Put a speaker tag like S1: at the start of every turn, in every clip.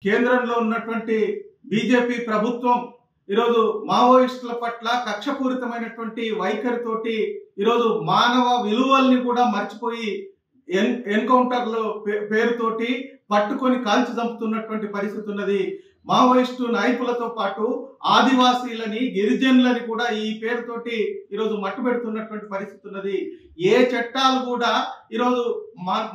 S1: కేంద్రంలో ఉన్నటువంటి బీజేపీ ప్రభుత్వం ఈరోజు మావోయిస్టుల పట్ల కక్షపూరితమైనటువంటి వైఖరితోటి ఈరోజు మానవ విలువల్ని కూడా మర్చిపోయి ఎన్కౌంటర్లు పేరుతోటి పట్టుకొని కాల్చి చంపుతున్నటువంటి పరిస్థితి ఉన్నది. మావోయిస్టు నాయకులతో పాటు ఆదివాసీలని గిరిజనులని కూడా ఈ పేరుతోటి ఈరోజు మట్టుబెడుతున్నటువంటి పరిస్థితి ఉన్నది. ఏ చట్టాలు కూడా ఈరోజు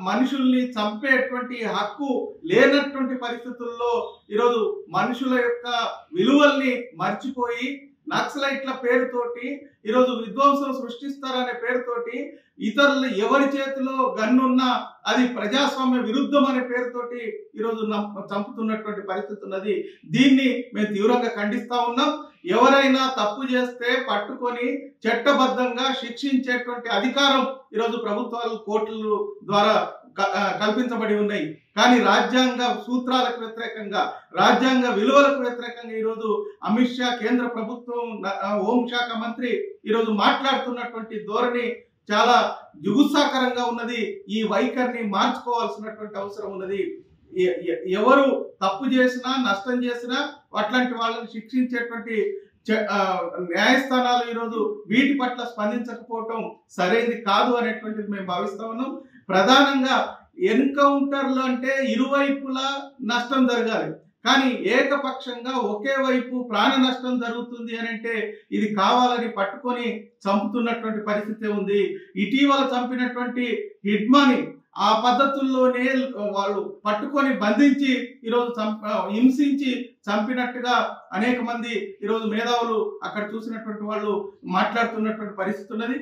S1: మనుషుల్ని చంపేటువంటి హక్కు లేనటువంటి పరిస్థితుల్లో ఈరోజు మనుషుల యొక్క విలువల్ని మర్చిపోయి నక్సలైట్ల పేరుతోటి ఈరోజు విధ్వంసం సృష్టిస్తారనే పేరుతోటి ఇతరులు ఎవరి చేతిలో గన్నున్నా అది ప్రజాస్వామ్య విరుద్ధం అనే పేరుతోటి ఈరోజు చంపుతున్నటువంటి పరిస్థితి ఉన్నది. దీన్ని మేము తీవ్రంగా ఖండిస్తా ఉన్నాం. ఎవరైనా తప్పు చేస్తే పట్టుకొని చట్టబద్ధంగా శిక్షించేటువంటి అధికారం ఈరోజు ప్రభుత్వాలు కోర్టుల ద్వారా కల్పించబడి ఉన్నాయి. కానీ రాజ్యాంగ సూత్రాలకు వ్యతిరేకంగా, రాజ్యాంగ విలువలకు వ్యతిరేకంగా ఈరోజు అమిత్ షా కేంద్ర ప్రభుత్వం హోంశాఖ మంత్రి ఈరోజు మాట్లాడుతున్నటువంటి ధోరణి చాలా జుగుత్సాకరంగా ఉన్నది. ఈ వైఖరిని మార్చుకోవాల్సినటువంటి అవసరం ఉన్నది. ఎవరు తప్పు చేసినా నష్టం చేసినా అట్లాంటి వాళ్ళని శిక్షించేటువంటి న్యాయస్థానాలు ఈరోజు వీటి పట్ల స్పందించకపోవటం సరైనది కాదు అనేటువంటిది మేము భావిస్తా ఉన్నాం. ప్రధానంగా ఎన్కౌంటర్లు అంటే ఇరువైపులా నష్టం జరగాలి, కానీ ఏకపక్షంగా ఒకే వైపు ప్రాణ నష్టం జరుగుతుంది అని అంటే ఇది కావాలని పట్టుకొని చంపుతున్నటువంటి పరిస్థితి ఉంది. ఇటీవల చంపినటువంటి హిడ్మాని ఆ పద్ధతుల్లోనే వాళ్ళు పట్టుకొని బంధించి ఈరోజు హింసించి చంపినట్టుగా అనేక మంది ఈరోజు మేధావులు అక్కడ చూసినటువంటి వాళ్ళు మాట్లాడుతున్నటువంటి పరిస్థితి ఉన్నది.